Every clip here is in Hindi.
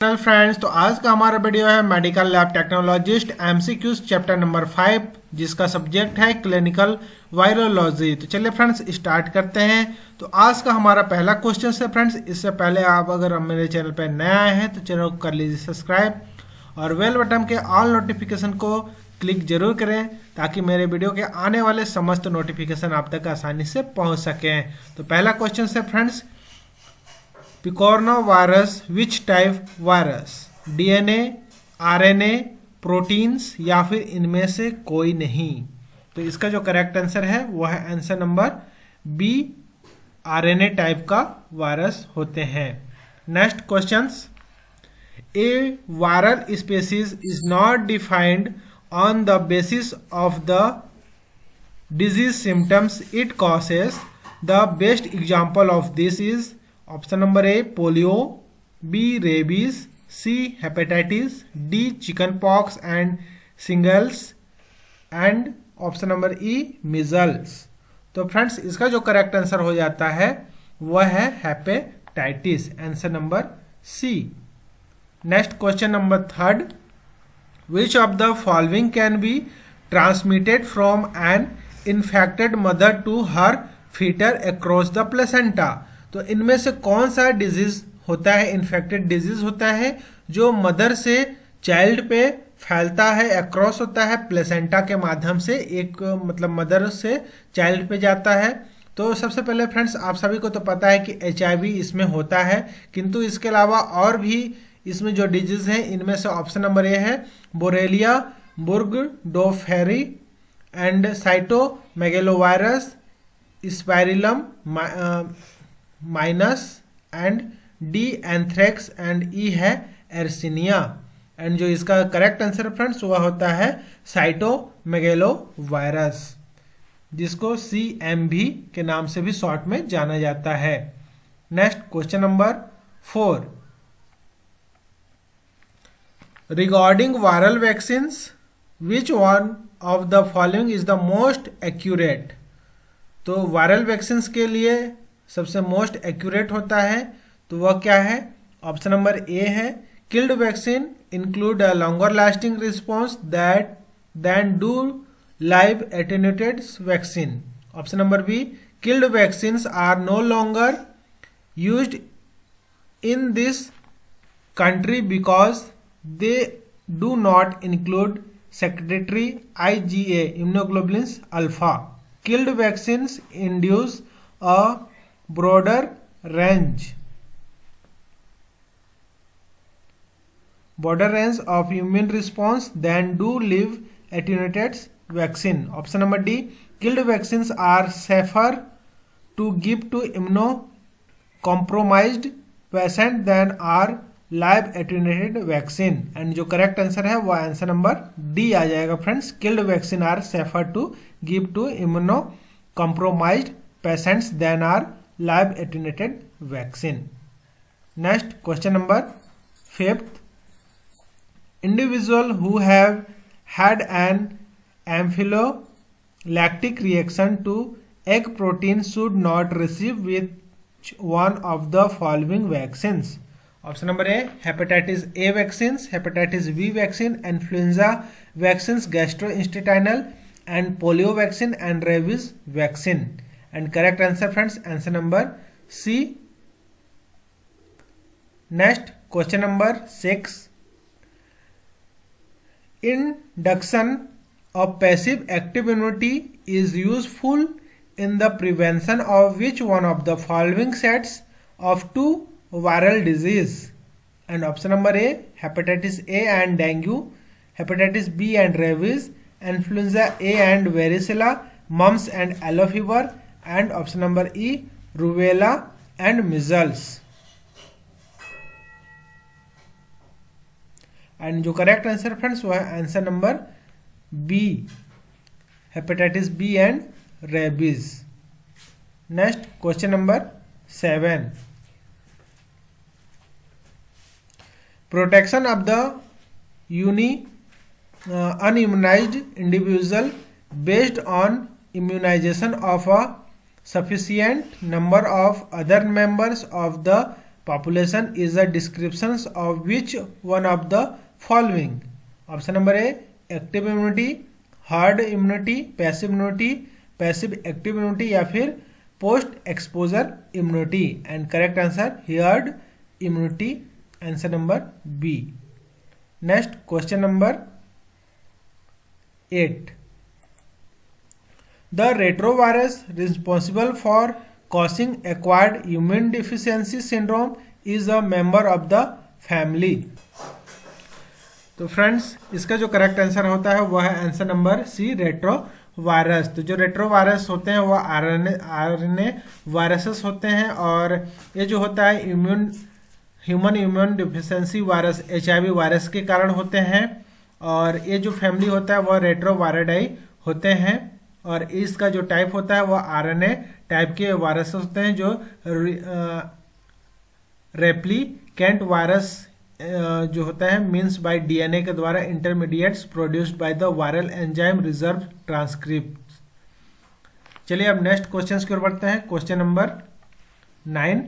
हेलो फ्रेंड्स, तो आज का हमारा वीडियो है medical lab technologist MCQs chapter number 5 जिसका सब्जेक्ट है क्लिनिकल वायरोलॉजी। तो चलिए फ्रेंड्स स्टार्ट करते हैं। तो आज का हमारा पहला क्वेश्चन है फ्रेंड्स। इससे पहले आप अगर मेरे चैनल पर नए आए हैं तो चैनल को कर लीजिए सब्सक्राइब और बेल बटन के ऑल नोटिफिकेशन को क्लिक जरूर करें ताकि मेरे वीडियो के आने वाले समस्त नोटिफिकेशन आप तक आसानी से पहुंच सकें। तो पहला क्वेश्चन है friends, picorna virus which type virus, DNA, RNA, proteins या फिर इनमें से कोई नहीं। तो इसका जो करेक्ट आंसर है वो है answer number B, RNA type का वायरस होते हैं। Next questions, a viral species is not defined on the basis of the disease symptoms it causes. The best example of this is option number A polio, B rabies, C hepatitis, D chickenpox and shingles and option number E measles. तो फ्रेंड्स इसका जो करेक्ट आंसर हो जाता है वह है hepatitis, answer number C. Next question number third, which of the following can be transmitted from an infected mother to her fetus across the placenta? तो इनमें से कौन सा डिजीज होता है, इन्फेक्टेड डिजीज होता है जो मदर से चाइल्ड पे फैलता है, अक्रॉस होता है प्लेसेंटा के माध्यम से, एक मतलब मदर से चाइल्ड पे जाता है। तो सबसे पहले फ्रेंड्स आप सभी को तो पता है कि HIV इसमें होता है, किंतु इसके अलावा और भी इसमें जो डिजीज हैं इनमें से ऑप्शन नंबर ए है Borrelia, burgdorferi and cytomegalovirus, spirillum minus and D anthrax and E है एर्सिनिया। एंड जो इसका करेक्ट आंसर फ्रेंड्स वह होता है साइटोमेगेलोवायरस, जिसको CMV के नाम से भी शॉर्ट में जाना जाता है। Next question number 4, regarding viral vaccines which one of the following is the most accurate? तो वायरल वैक्सीन्स के लिए सबसे मोस्ट एक्यूरेट होता है तो वह क्या है? ऑप्शन नंबर ए है killed vaccine include a longer lasting response that then do live attenuated vaccine. Option number B killed vaccines are no longer used in this country because they do not include secretory IgA immunoglobulins alpha. Killed vaccines induce a broader range of immune response than do live attenuated vaccine. Option number D, killed vaccines are safer to give to immunocompromised patient than are live attenuated vaccine. And जो करेक्ट आंसर है वो आंसर नंबर डी आ जाएगा friends, killed vaccine are safer to give to immunocompromised patients than are live attenuated vaccine. Next question number 5, individual who have had an anaphylactic reaction to egg protein should not receive which one of the following vaccines. Option number A hepatitis A vaccine, hepatitis B vaccine, influenza vaccine, gastrointestinal and polio vaccine and rabies vaccine. And correct answer friends answer number C. Next question number 6, induction of passive active immunity is useful in the prevention of which one of the following sets of 2 viral disease? And option number A hepatitis A and dengue, hepatitis B and rabies, influenza A and varicella, mumps and yellow fever, and option number E rubella and measles. And जो करेक्ट आंसर फ्रेंड्स वो है answer number B, hepatitis B and rabies. Next question number 7, protection of the unimmunized individual based on immunization of a sufficient number of other members of the population is a description of which one of the following? Option number A active immunity, herd immunity, passive active immunity या फिर post exposure immunity. And correct answer herd immunity, answer number B. Next question number 8। The retrovirus responsible for causing acquired immune deficiency syndrome is a member of the family। तो फ्रेंड्स इसका जो करेक्ट आंसर होता है वह है आंसर नंबर सी, रेट्रोवायरस। तो जो रेट्रोवायरस होते हैं वह आरएनए वायरसेस होते हैं और ये जो होता है human immune deficiency virus HIV virus के कारण होते हैं। और ये जो फैमिली होता है वह रेट्रोवायरिडाई होते हैं और इसका जो टाइप होता है वह RNA टाइप के वायरस होते हैं जो रेप्लिकेंट वायरस जो होता है मीन्स बाय DNA के द्वारा intermediates produced by the viral enzyme reserve transcript. चलिए अब नेक्स्ट क्वेश्चन की ओर बढ़ते हैं। Question number 9।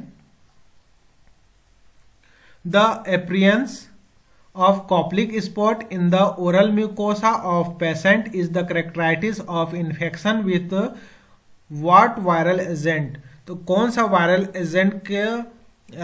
The appearance of Koplik spot in the oral mucosa of patient is the characteristic of infection with what viral agent? तो कौन सा वायरल एजेंट के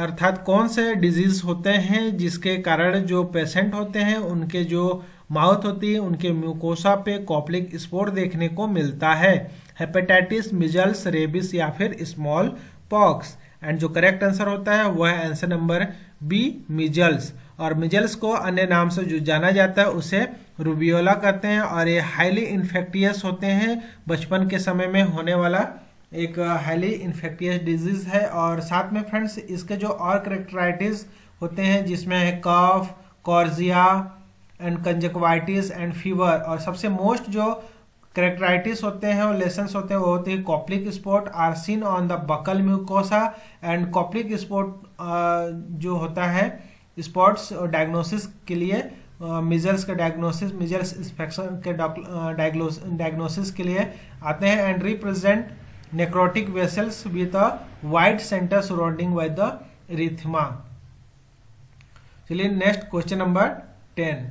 अर्थात कौन से डिजीज होते हैं जिसके कारण जो पेशेंट होते हैं उनके जो माउथ होती है उनके म्यूकोसा पे कॉप्लिक स्पोर देखने को मिलता है? हेपेटाइटिस, मिजल्स, रेबिस या फिर स्मॉल पॉक्स। एंड जो करेक्ट आंसर होता है वह है आंसर नंबर बी, मिजल्स। और मिजल्स को अन्य नाम से जो जाना जाता है उसे रूबियोला कहते हैं और ये हाईली इन्फेक्टियस होते हैं। बचपन के समय में होने वाला एक हाईली इन्फेक्टियस डिजीज है। और साथ में फ्रेंड्स इसके जो और करेक्टराइटिस होते हैं जिसमें है कफ, कॉर्जिया एंड कंजक्टिवाइटिस एंड फीवर। और सबसे मोस्ट जो करेक्टराइटिस होते हैं और लेसन्स होते हैं वो होते हैं Koplik spot are seen on the buccal mucosa. And Koplik spot जो होता है स्पॉट्स डायग्नोसिस के लिए मिजल्स के डायग्नोसिस, मिजल्स इंफेक्शन के डायग्नोसिस के लिए आते हैं। And represent necrotic vessels with a wide centre surrounding by the erythema. चलिए next question number 10।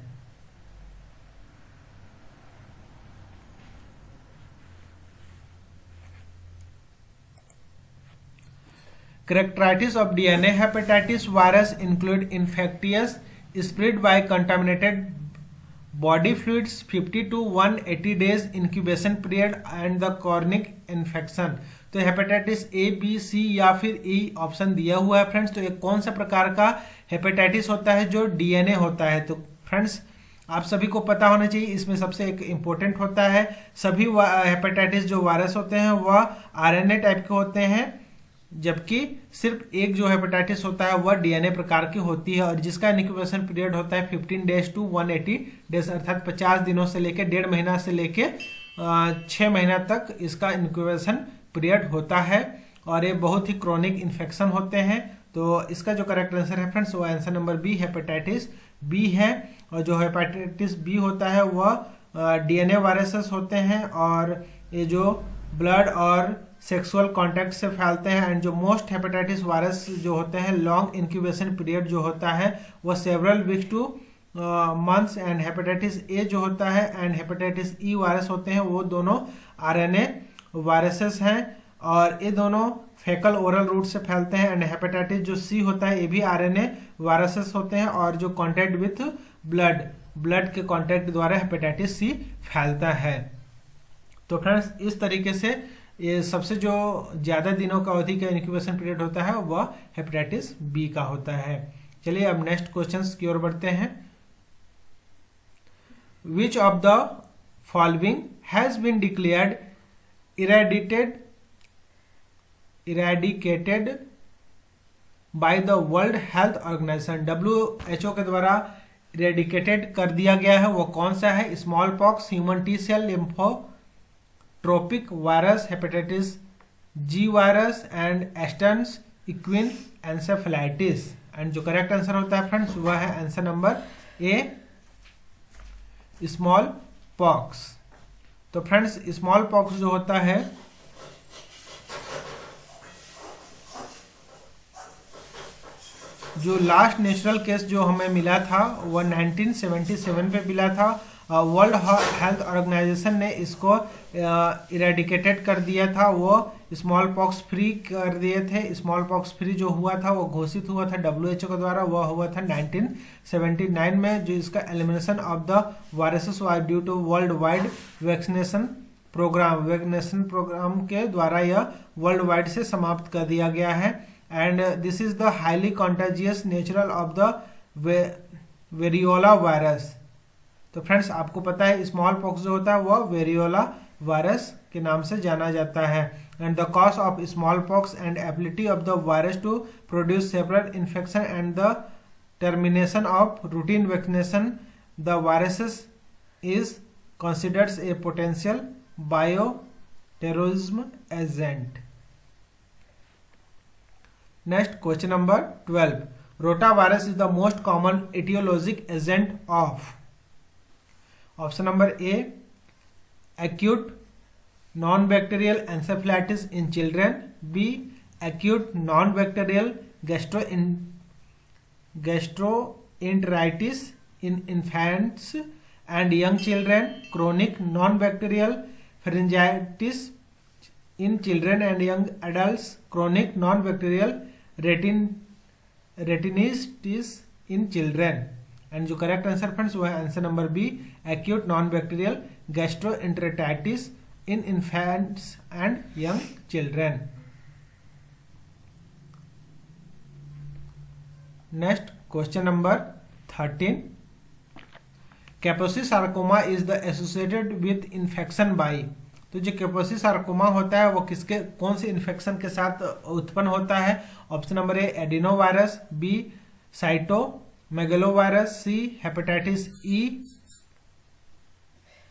Characteristics of DNA hepatitis virus include infectious spread by contaminated body fluids, 50 to 180 days incubation period and the chronic infection। तो हेपेटाइटिस A, B, C या फिर E ऑप्शन दिया हुआ है फ्रेंड्स। तो ये कौन सा प्रकार का हेपेटाइटिस होता है जो DNA होता है? तो फ्रेंड्स आप सभी को पता होना चाहिए इसमें सबसे एक इम्पोर्टेंट होता है सभी हेपेटाइटिस जो वायरस होते हैं वह RNA टाइप के होते हैं जबकि सिर्फ एक जो हेपेटाइटिस होता है वह DNA प्रकार की होती है और जिसका इनक्यूबेशन पीरियड होता है 15 डेज टू 180 डेज अर्थात 50 दिनों से लेकर 1.5 महीना से लेकर 6 महीना तक इसका इनक्यूबेशन पीरियड होता है और ये बहुत ही क्रोनिक इन्फेक्शन होते हैं। तो इसका जो करेक्ट आंसर है फ्रेंड्स वो answer number B, hepatitis B है। और जो हेपेटाइटिस बी होता है वह DNA वायरसेस होते हैं और ये जो ब्लड और सेक्सुअल कांटेक्ट से फैलते हैं। एंड जो मोस्ट हेपेटाइटिस वायरस जो होते हैं लॉन्ग इंक्यूबेशन पीरियड जो होता है वह several weeks two months. And hepatitis A जो होता है एंड हेपेटाइटिस ई वायरस होते हैं वो दोनों RNA वायरसेस हैं और ये दोनों फेकल ओरल रूट से फैलते हैं। एंड हेपेटाइटिस जो सी होता है ये भी RNA वायरसेस होते हैं और जो कॉन्टैक्ट विथ ब्लड के कॉन्टैक्ट द्वारा हेपेटाइटिस सी फैलता है। तो फ्रेंड्स इस तरीके से ये सबसे जो ज्यादा दिनों का अवधि का इंक्यूबेशन पीरियड होता है वह हेपेटाइटिस बी का होता है। चलिए अब नेक्स्ट क्वेश्चंस की ओर बढ़ते हैं। Which of the following has been declared eradicated by the World Health Organization? WHO के द्वारा इरेडिकेटेड कर दिया गया है वो कौन सा है? Smallpox, human T cell lymphotropic virus, hepatitis G virus and eastern equine encephalitis. And जो करेक्ट आंसर होता है फ्रेंड्स वह है answer number A, smallpox. तो फ्रेंड्स स्मॉल पॉक्स जो होता है जो लास्ट नेचुरल केस जो हमें मिला था वह 1977 पे मिला था। वर्ल्ड हेल्थ ऑर्गेनाइजेशन ने इसको इरेडिकेटेड कर दिया था, वो स्मॉल पॉक्स फ्री कर दिए थे। स्मॉल पॉक्स फ्री जो हुआ था वो घोषित हुआ था WHO के द्वारा, वह हुआ था 1979 में। जो इसका elimination of the viruses was due to worldwide vaccination programme के द्वारा यह वर्ल्ड वाइड से समाप्त कर दिया गया है। And this is the highly contagious natural of the variola virus. तो फ्रेंड्स आपको पता है स्मॉल पॉक्स जो होता है वह वेरियोला वायरस के नाम से जाना जाता है। And the cause of smallpox and ability of the virus to produce separate infection and the termination of routine vaccination the viruses is considers a potential bioterrorism agent. Next, question number 12. Rotavirus is the most common etiologic agent of. Option number A, acute non-bacterial encephalitis in children. B, acute non-bacterial gastroenteritis in infants and young children. Chronic non-bacterial pharyngitis in children and young adults. Chronic non-bacterial retinitis in children. And जो करेक्ट आंसर फ्रेंड्स वो है answer number B, acute non bacterial gastroenteritis in infants and young children. Next question number 13. Kaposi sarcoma is the associated with infection by. तो जो कैपोसी सार्कोमा होता है वो किसके कौन से इन्फेक्शन के साथ उत्पन्न होता है? Option number A adeno virus, B cytomegalovirus, C hepatitis E,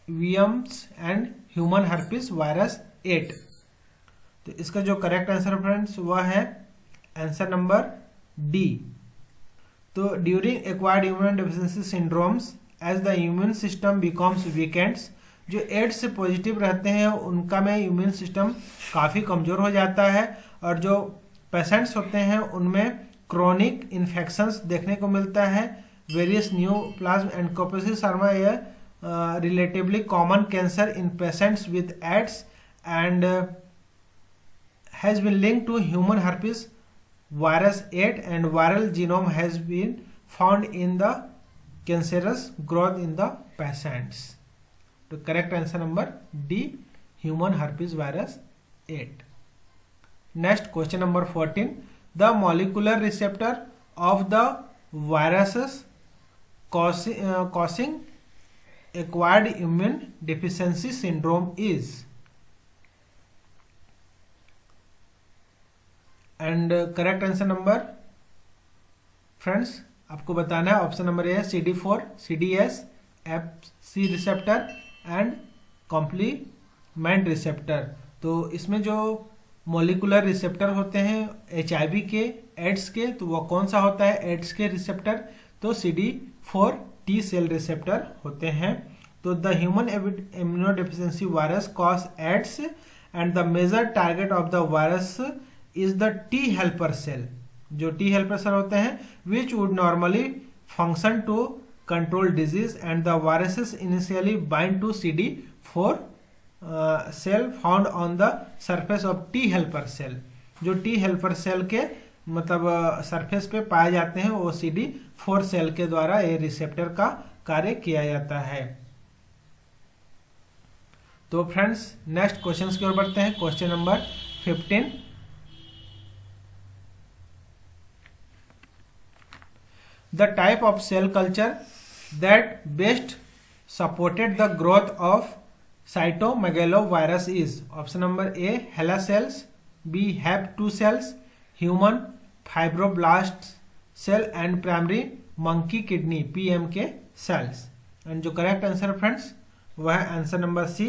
वीएम्स एंड ह्यूमन हर्पिस वायरस 8. तो इसका जो करेक्ट आंसर फ्रेंड्स वह है आंसर नंबर डी. तो during acquired immune deficiency syndromes as the immune system becomes weakened. जो एड्स से पॉजिटिव रहते हैं उनका में इम्यून सिस्टम काफ़ी कमज़ोर हो जाता है और जो पेशेंट्स होते हैं उनमें क्रोनिक इन्फेक्शंस देखने को मिलता है. Various neoplasm and Kaposi sarcoma a relatively common cancer in patients with AIDS and has been linked to human herpes virus 8 and viral genome has been found in the cancerous growth in the patients. तो correct answer number D, human herpes virus 8. Next question number 14. The molecular receptor of the viruses causing acquired immune deficiency syndrome is. And correct answer number friends आपको बताना है option number A CD4, CDS, FC receptor and complement receptor. तो इसमें जो मोलिकुलर रिसेप्टर होते हैं HIV के, एड्स के, तो वो कौन सा होता है एड्स के रिसेप्टर? तो CD4 T सेल रिसेप्टर होते हैं. तो the human immunodeficiency virus cause AIDS and the major target of the virus is the T helper cell. जो T हेल्पर सेल होते हैं which would normally function to control disease and the viruses initially bind to CD4 cell found on the surface of T helper cell. जो T हेल्पर सेल के मतलब सरफेस पे पाए जाते हैं वो CD4 सेल के द्वारा ये रिसेप्टर का कार्य किया जाता है. तो फ्रेंड्स नेक्स्ट क्वेश्चन की ओर बढ़ते हैं. Question number 15. The type of cell culture that best supported the growth of cytomegalovirus is. Option number A HeLa cells, B Hep2 cells, human fibroblast cell and primary monkey kidney PMK cells. And जो करेक्ट आंसर फ्रेंड्स वह है आंसर नंबर सी.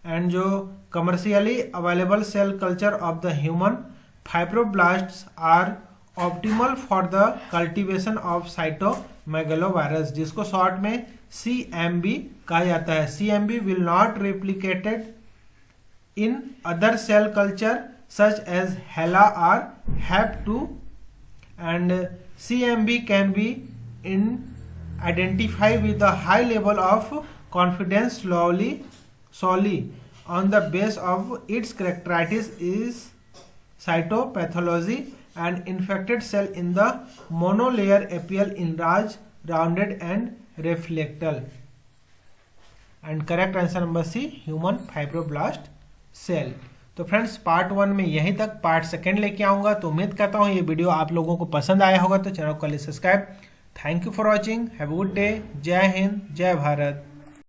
एंड जो commercially available cell culture of the human fibroblasts are optimal for the cultivation of cytomegalovirus, जिसको शॉर्ट में CMB कहा जाता है. CMB will not replicated in other cell culture such as HeLa और Hep2 and CMV can be in identify with a high level of confidence solely on the base of its characteristics is cytopathology and infected cell in the monolayer appeal enlarged, rounded and reflectal. And correct answer number C, human fibroblast cell. तो फ्रेंड्स पार्ट 1 में यहीं तक, पार्ट 2 लेके आऊंगा। तो उम्मीद करता हूँ ये वीडियो आप लोगों को पसंद आया होगा। तो चैनल को subscribe. Thank you for watching, have a good day. जय हिंद, जय भारत।